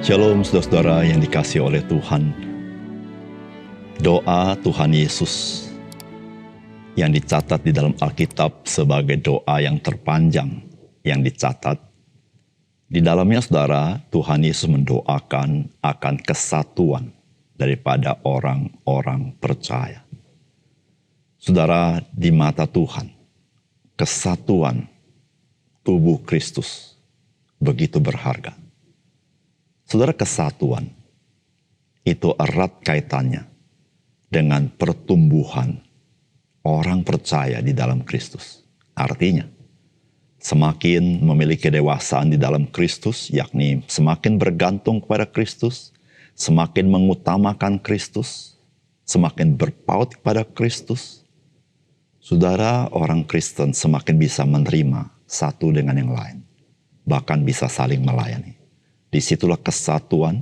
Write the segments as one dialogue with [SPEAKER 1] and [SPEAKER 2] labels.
[SPEAKER 1] Shalom saudara-saudara yang dikasihi oleh Tuhan. Doa Tuhan Yesus yang dicatat di dalam Alkitab sebagai doa yang terpanjang yang dicatat. Di dalamnya saudara, Tuhan Yesus mendoakan akan kesatuan daripada orang-orang percaya. Saudara, di mata Tuhan, kesatuan tubuh Kristus begitu berharga. Saudara, kesatuan itu erat kaitannya dengan pertumbuhan orang percaya di dalam Kristus. Artinya, semakin memiliki kedewasaan di dalam Kristus, yakni semakin bergantung kepada Kristus, semakin mengutamakan Kristus, semakin berpaut kepada Kristus, saudara, orang Kristen semakin bisa menerima satu dengan yang lain, bahkan bisa saling melayani. Disitulah kesatuan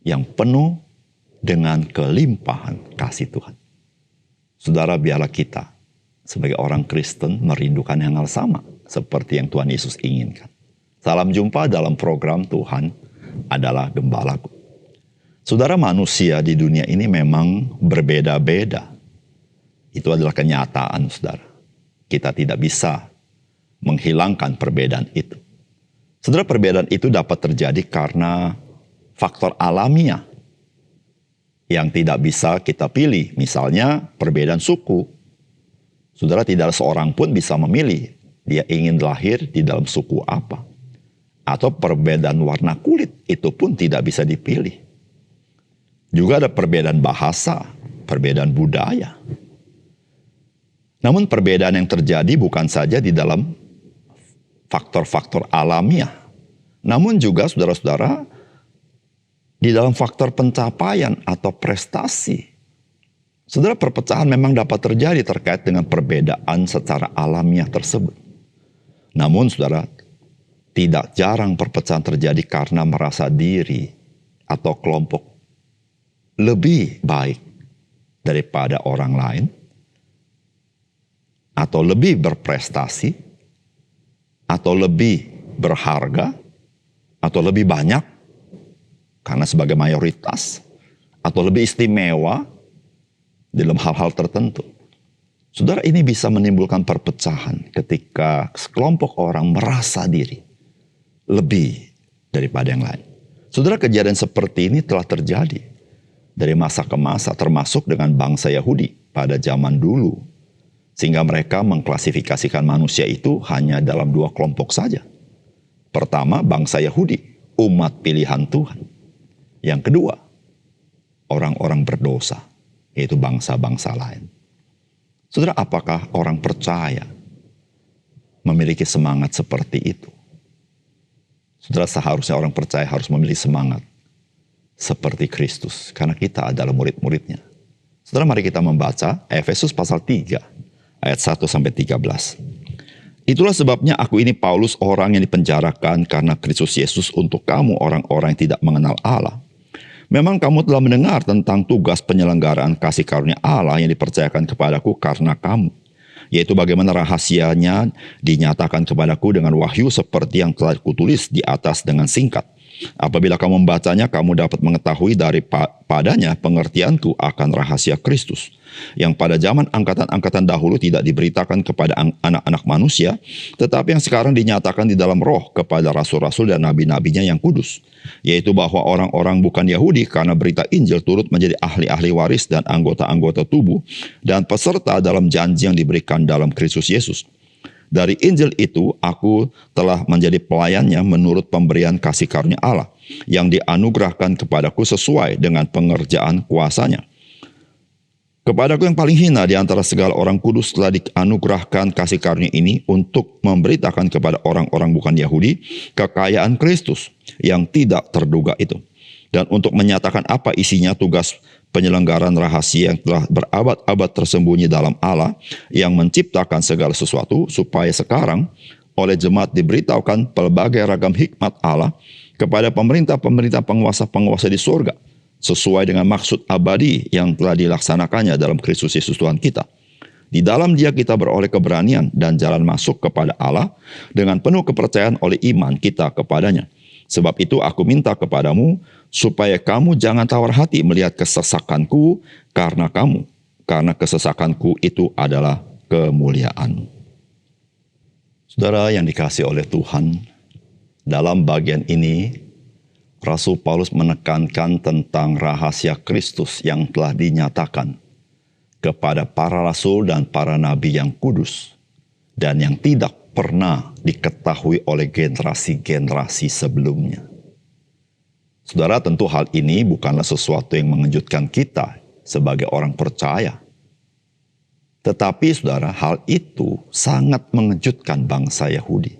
[SPEAKER 1] yang penuh dengan kelimpahan kasih Tuhan. Saudara, biarlah kita sebagai orang Kristen merindukan yang hal sama seperti yang Tuhan Yesus inginkan. Salam jumpa dalam program Tuhan adalah Gembalaku. Saudara, manusia di dunia ini memang berbeda-beda. Itu adalah kenyataan, saudara. Kita tidak bisa menghilangkan perbedaan itu. Saudara, perbedaan itu dapat terjadi karena faktor alamiah yang tidak bisa kita pilih. Misalnya perbedaan suku. Saudara, tidak seorang pun bisa memilih dia ingin lahir di dalam suku apa. Atau perbedaan warna kulit, itu pun tidak bisa dipilih. Juga ada perbedaan bahasa, perbedaan budaya. Namun perbedaan yang terjadi bukan saja di dalam faktor-faktor alamiah, namun juga saudara-saudara di dalam faktor pencapaian atau prestasi. Saudara, perpecahan memang dapat terjadi terkait dengan perbedaan secara alamiah tersebut. Namun saudara, tidak jarang perpecahan terjadi karena merasa diri atau kelompok lebih baik daripada orang lain, atau lebih berprestasi, atau lebih berharga, atau lebih banyak, karena sebagai mayoritas, atau lebih istimewa dalam hal-hal tertentu. Saudara, ini bisa menimbulkan perpecahan ketika sekelompok orang merasa diri lebih daripada yang lain. Saudara, kejadian seperti ini telah terjadi dari masa ke masa, termasuk dengan bangsa Yahudi pada zaman dulu. Sehingga mereka mengklasifikasikan manusia itu hanya dalam dua kelompok saja. Pertama, bangsa Yahudi, umat pilihan Tuhan. Yang kedua, orang-orang berdosa, yaitu bangsa-bangsa lain. Saudara, apakah orang percaya memiliki semangat seperti itu? Saudara, seharusnya orang percaya harus memiliki semangat seperti Kristus, karena kita adalah murid-muridnya. Saudara, mari kita membaca Efesus pasal 3. Ayat 1-13. Itulah sebabnya aku ini Paulus, orang yang dipenjarakan karena Kristus Yesus untuk kamu orang-orang yang tidak mengenal Allah. Memang kamu telah mendengar tentang tugas penyelenggaraan kasih karunia Allah yang dipercayakan kepadaku karena kamu. Yaitu bagaimana rahasianya dinyatakan kepadaku dengan wahyu seperti yang telah kutulis di atas dengan singkat. Apabila kamu membacanya, kamu dapat mengetahui daripadanya pengertianku akan rahasia Kristus, yang pada zaman angkatan-angkatan dahulu tidak diberitakan kepada anak-anak manusia, tetapi yang sekarang dinyatakan di dalam roh kepada rasul-rasul dan nabi-nabinya yang kudus, yaitu bahwa orang-orang bukan Yahudi karena berita Injil turut menjadi ahli-ahli waris dan anggota-anggota tubuh dan peserta dalam janji yang diberikan dalam Kristus Yesus. Dari Injil itu aku telah menjadi pelayannya menurut pemberian kasih karunia Allah yang dianugerahkan kepadaku sesuai dengan pengerjaan kuasanya. Kepadaku yang paling hina di antara segala orang kudus telah dianugerahkan kasih karunia ini untuk memberitakan kepada orang-orang bukan Yahudi kekayaan Kristus yang tidak terduga itu. Dan untuk menyatakan apa isinya tugas penyelenggaraan rahasia yang telah berabad-abad tersembunyi dalam Allah yang menciptakan segala sesuatu, supaya sekarang oleh jemaat diberitahukan pelbagai ragam hikmat Allah kepada pemerintah-pemerintah penguasa-penguasa di surga, sesuai dengan maksud abadi yang telah dilaksanakannya dalam Kristus Yesus Tuhan kita. Di dalam Dia kita beroleh keberanian dan jalan masuk kepada Allah dengan penuh kepercayaan oleh iman kita kepadanya. Sebab itu aku minta kepadamu supaya kamu jangan tawar hati melihat kesesakanku karena kesesakanku itu adalah kemuliaan. Saudara yang dikasihi oleh Tuhan, dalam bagian ini Rasul Paulus menekankan tentang rahasia Kristus yang telah dinyatakan kepada para rasul dan para nabi yang kudus dan yang tidak pernah diketahui oleh generasi-generasi sebelumnya. Saudara, tentu hal ini bukanlah sesuatu yang mengejutkan kita sebagai orang percaya. Tetapi saudara, hal itu sangat mengejutkan bangsa Yahudi.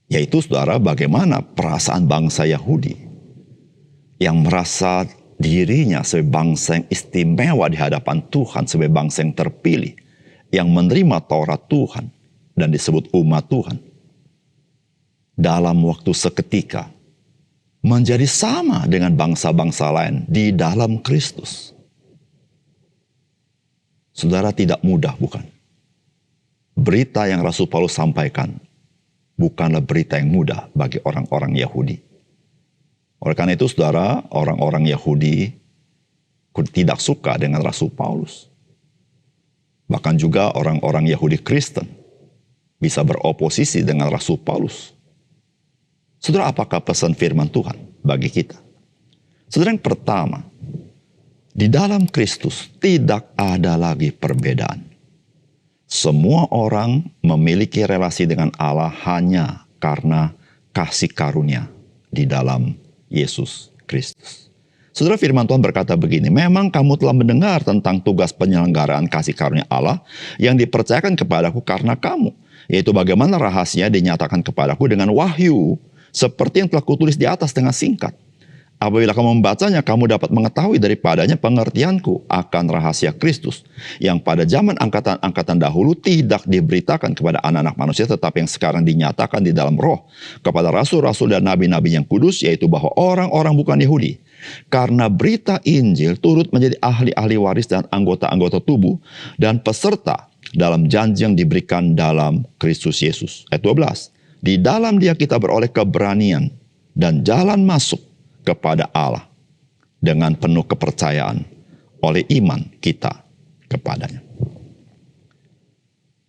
[SPEAKER 1] Yaitu saudara, bagaimana perasaan bangsa Yahudi yang merasa dirinya sebagai bangsa yang istimewa di hadapan Tuhan, sebagai bangsa yang terpilih, yang menerima Taurat Tuhan dan disebut umat Tuhan. Dalam waktu seketika menjadi sama dengan bangsa-bangsa lain di dalam Kristus. Saudara, tidak mudah, bukan? Berita yang Rasul Paulus sampaikan bukanlah berita yang mudah bagi orang-orang Yahudi. Oleh karena itu, saudara, orang-orang Yahudi tidak suka dengan Rasul Paulus. Bahkan juga orang-orang Yahudi Kristen bisa beroposisi dengan Rasul Paulus. Saudara, apakah pesan firman Tuhan bagi kita? Saudara, yang pertama, di dalam Kristus tidak ada lagi perbedaan. Semua orang memiliki relasi dengan Allah hanya karena kasih karunia di dalam Yesus Kristus. Saudara, firman Tuhan berkata begini, memang kamu telah mendengar tentang tugas penyelenggaraan kasih karunia Allah yang dipercayakan kepadaku karena kamu, yaitu bagaimana rahasia dinyatakan kepadaku dengan wahyu, seperti yang telah kutulis di atas dengan singkat. Apabila kamu membacanya, kamu dapat mengetahui daripadanya pengertianku akan rahasia Kristus, yang pada zaman angkatan dahulu tidak diberitakan kepada anak-anak manusia, tetapi yang sekarang dinyatakan di dalam roh kepada rasul-rasul dan nabi-nabi yang kudus, yaitu bahwa orang-orang bukan Yahudi, karena berita Injil turut menjadi ahli-ahli waris dan anggota-anggota tubuh, dan peserta dalam janji yang diberikan dalam Kristus Yesus. Ayat 12, di dalam dia kita beroleh keberanian dan jalan masuk kepada Allah dengan penuh kepercayaan oleh iman kita kepadanya.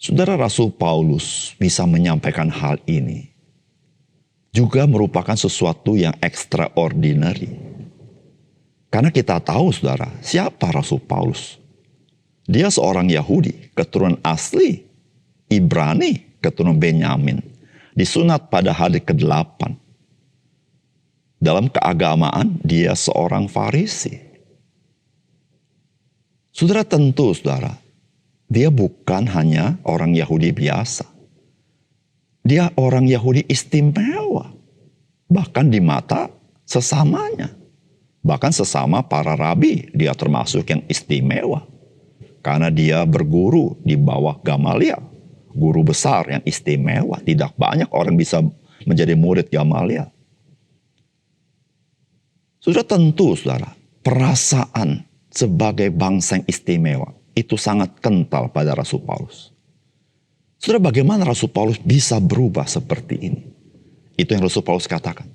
[SPEAKER 1] Saudara, Rasul Paulus bisa menyampaikan hal ini juga merupakan sesuatu yang extraordinary. Karena kita tahu, saudara, siapa Rasul Paulus. Dia seorang Yahudi, keturunan asli Ibrani, keturunan Benyamin, disunat pada hari ke-8. Dalam keagamaan, dia seorang Farisi. Saudara, tentu, saudara, dia bukan hanya orang Yahudi biasa. Dia orang Yahudi istimewa. Bahkan di mata sesamanya. Bahkan sesama para rabi, dia termasuk yang istimewa. Karena dia berguru di bawah Gamaliel. Guru besar yang istimewa. Tidak banyak orang bisa menjadi murid Gamaliel. Sudah tentu, saudara, perasaan sebagai bangsa yang istimewa itu sangat kental pada Rasul Paulus. Saudara, bagaimana Rasul Paulus bisa berubah seperti ini? Itu yang Rasul Paulus katakan.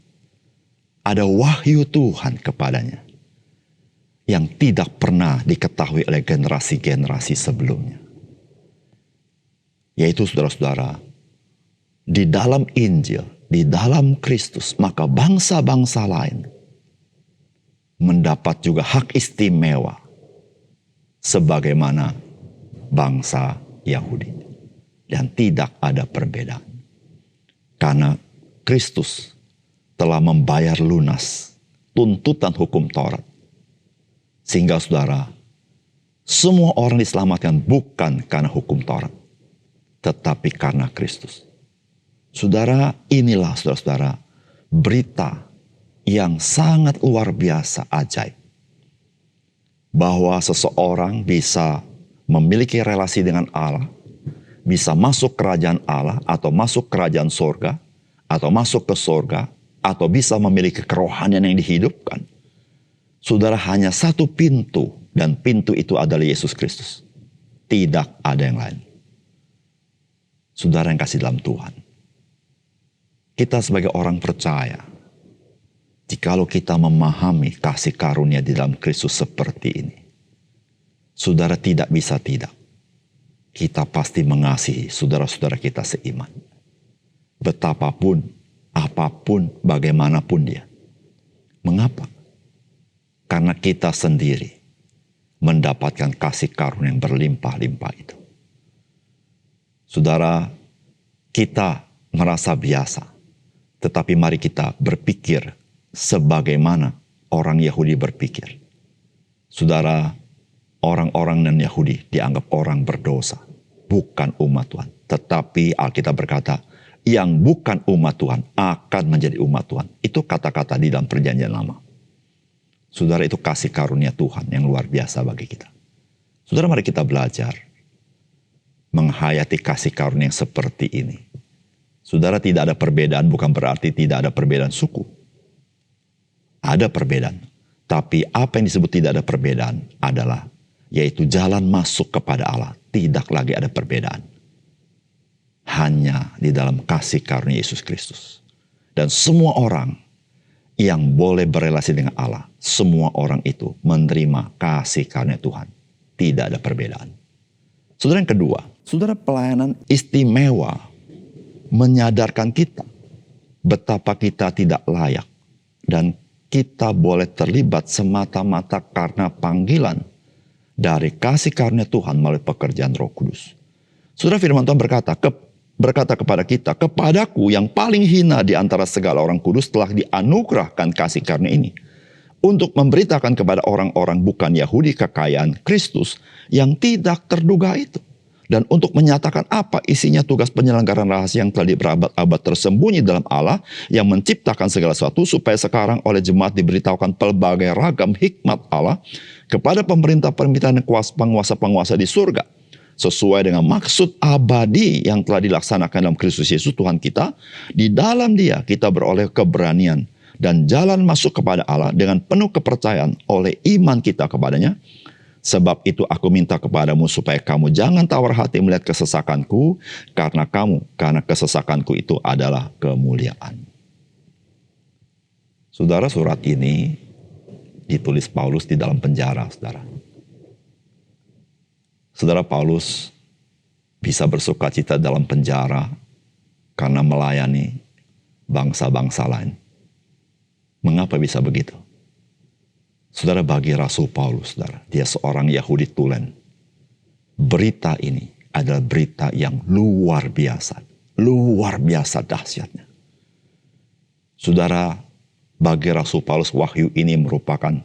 [SPEAKER 1] Ada wahyu Tuhan kepadanya yang tidak pernah diketahui oleh generasi-generasi sebelumnya. Yaitu, saudara-saudara, di dalam Injil, di dalam Kristus, maka bangsa-bangsa lain mendapat juga hak istimewa sebagaimana bangsa Yahudi. Dan tidak ada perbedaan. Karena Kristus telah membayar lunas tuntutan hukum Taurat. Sehingga saudara, semua orang diselamatkan bukan karena hukum Taurat, tetapi karena Kristus. Saudara, inilah saudara-saudara berita yang sangat luar biasa ajaib. Bahwa seseorang bisa memiliki relasi dengan Allah, bisa masuk kerajaan Allah, atau masuk kerajaan sorga, atau masuk ke sorga, atau bisa memiliki kerohanian yang dihidupkan. Saudara, hanya satu pintu, dan pintu itu adalah Yesus Kristus. Tidak ada yang lain. Saudara yang kasih dalam Tuhan, kita sebagai orang percaya, jikalau kita memahami kasih karunia di dalam Kristus seperti ini, saudara tidak bisa tidak. Kita pasti mengasihi saudara-saudara kita seiman. Betapapun, apapun, bagaimanapun dia. Mengapa? Karena kita sendiri mendapatkan kasih karunia yang berlimpah-limpah itu. Saudara, kita merasa biasa, tetapi mari kita berpikir sebagaimana orang Yahudi berpikir. Saudara, orang-orang non-Yahudi dianggap orang berdosa, bukan umat Tuhan. Tetapi Alkitab berkata, yang bukan umat Tuhan akan menjadi umat Tuhan. Itu kata-kata di dalam perjanjian lama. Saudara, itu kasih karunia Tuhan yang luar biasa bagi kita. Saudara, mari kita belajar menghayati kasih karunia yang seperti ini. Saudara, tidak ada perbedaan bukan berarti tidak ada perbedaan suku. Ada perbedaan. Tapi apa yang disebut tidak ada perbedaan adalah yaitu jalan masuk kepada Allah. Tidak lagi ada perbedaan. Hanya di dalam kasih karunia Yesus Kristus. Dan semua orang yang boleh berelasi dengan Allah, semua orang itu menerima kasih karunia Tuhan. Tidak ada perbedaan. Saudara, yang kedua, saudara, pelayanan istimewa menyadarkan kita betapa kita tidak layak dan kita boleh terlibat semata-mata karena panggilan dari kasih karunia Tuhan melalui pekerjaan Roh Kudus. Saudara, firman Tuhan berkata kepada kita, kepadaku yang paling hina di antara segala orang kudus telah dianugerahkan kasih karunia ini untuk memberitakan kepada orang-orang bukan Yahudi kekayaan Kristus yang tidak terduga itu. Dan untuk menyatakan apa isinya tugas penyelenggaraan rahasia yang telah berabad-abad tersembunyi dalam Allah yang menciptakan segala sesuatu supaya sekarang oleh jemaat diberitahukan pelbagai ragam hikmat Allah kepada pemerintah-pemerintah dan penguasa-penguasa di surga. Sesuai dengan maksud abadi yang telah dilaksanakan dalam Kristus Yesus Tuhan kita. Di dalam Dia kita beroleh keberanian dan jalan masuk kepada Allah dengan penuh kepercayaan oleh iman kita kepadanya. Sebab itu aku minta kepadamu supaya kamu jangan tawar hati melihat kesesakanku, karena kesesakanku itu adalah kemuliaan. Saudara, surat ini ditulis Paulus di dalam penjara, saudara. Saudara, Paulus bisa bersukacita dalam penjara karena melayani bangsa-bangsa lain. Mengapa bisa begitu? Saudara, bagi Rasul Paulus, saudara, dia seorang Yahudi tulen. Berita ini adalah berita yang luar biasa dahsyatnya. Saudara, bagi Rasul Paulus, wahyu ini merupakan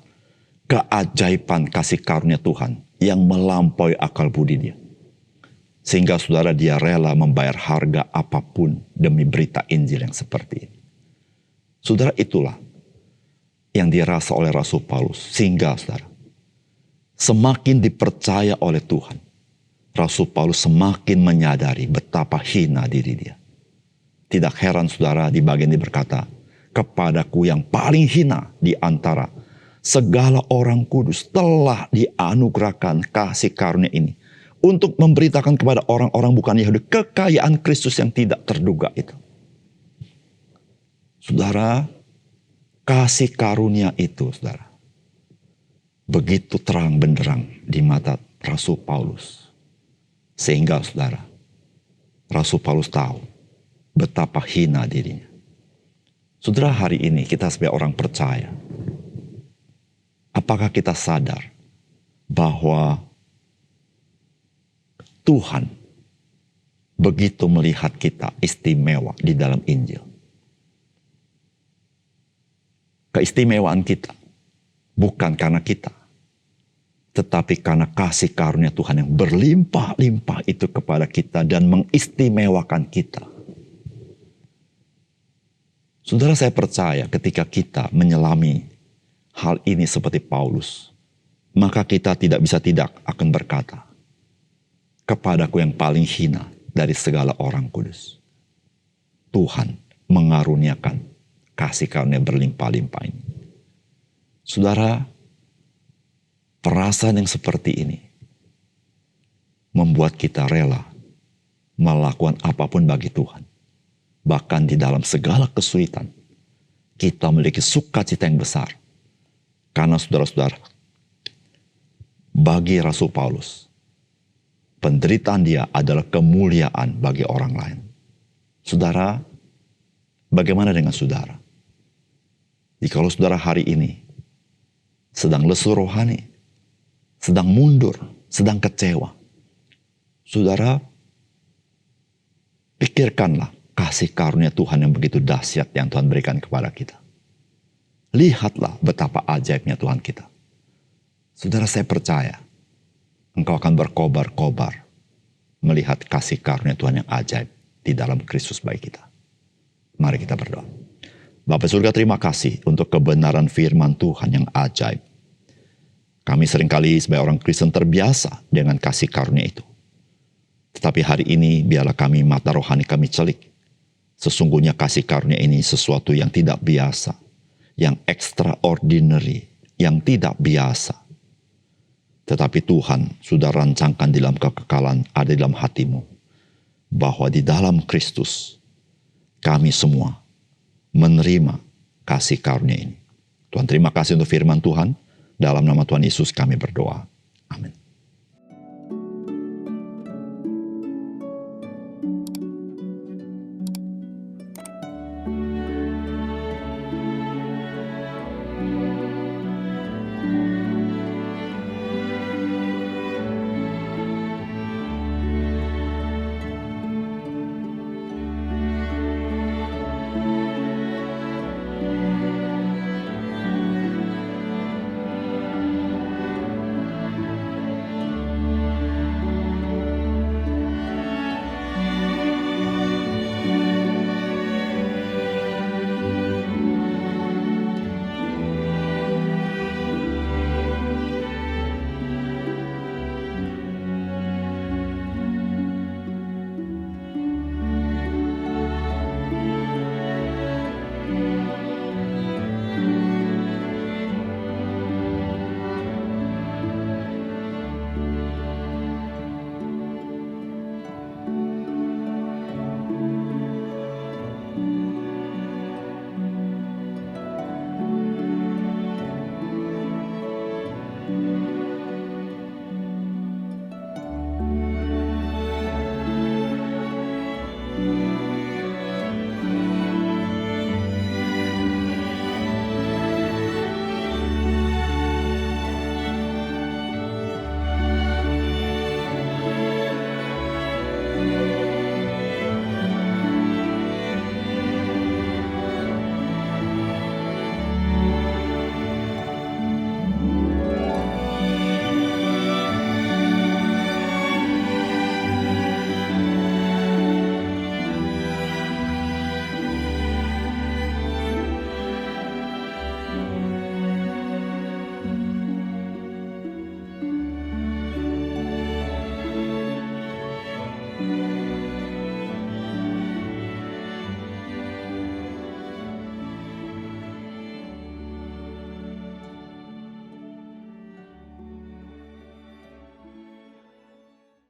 [SPEAKER 1] keajaiban kasih karunia Tuhan yang melampaui akal budi dia. Sehingga saudara, dia rela membayar harga apapun demi berita Injil yang seperti ini. Saudara, itulah yang dirasa oleh Rasul Paulus. Sehingga saudara, semakin dipercaya oleh Tuhan, Rasul Paulus semakin menyadari betapa hina diri dia. Tidak heran saudara, di bagian ini berkata, kepadaku yang paling hina di antara segala orang kudus telah dianugerahkan kasih karunia ini untuk memberitakan kepada orang-orang bukan Yahudi kekayaan Kristus yang tidak terduga itu. Saudara, kasih karunia itu, saudara, begitu terang benderang di mata Rasul Paulus. Sehingga, saudara, Rasul Paulus tahu betapa hina dirinya. Saudara, hari ini kita sebagai orang percaya, apakah kita sadar bahwa Tuhan begitu melihat kita istimewa di dalam Injil? Keistimewaan kita bukan karena kita, tetapi karena kasih karunia Tuhan yang berlimpah-limpah itu kepada kita dan mengistimewakan kita. Saudara, saya percaya ketika kita menyelami hal ini seperti Paulus, maka kita tidak bisa tidak akan berkata, kepadaku yang paling hina dari segala orang kudus, Tuhan mengaruniakan kasih karunia berlimpah-limpah ini. Saudara, perasaan yang seperti ini membuat kita rela melakukan apapun bagi Tuhan. bahkan di dalam segala kesulitan, kita memiliki sukacita yang besar. Karena saudara-saudara, bagi Rasul Paulus, penderitaan dia adalah kemuliaan bagi orang lain. Saudara, bagaimana dengan saudara? Jikalau saudara hari ini sedang lesu rohani, sedang mundur, sedang kecewa, saudara, pikirkanlah kasih karunia Tuhan yang begitu dahsyat yang Tuhan berikan kepada kita. Lihatlah betapa ajaibnya Tuhan kita. Saudara, saya percaya engkau akan berkobar-kobar melihat kasih karunia Tuhan yang ajaib di dalam Kristus bagi kita. Mari kita berdoa. Bapa surga, terima kasih untuk kebenaran firman Tuhan yang ajaib. Kami seringkali sebagai orang Kristen terbiasa dengan kasih karunia itu. Tetapi hari ini biarlah kami, mata rohani kami celik. Sesungguhnya kasih karunia ini sesuatu yang tidak biasa, yang extraordinary, yang tidak biasa. Tetapi Tuhan sudah rancangkan di dalam kekekalan ada di dalam hatimu, bahwa di dalam Kristus kami semua menerima kasih karunia ini. Tuhan, terima kasih untuk firman Tuhan. Dalam nama Tuhan Yesus kami berdoa. Amin.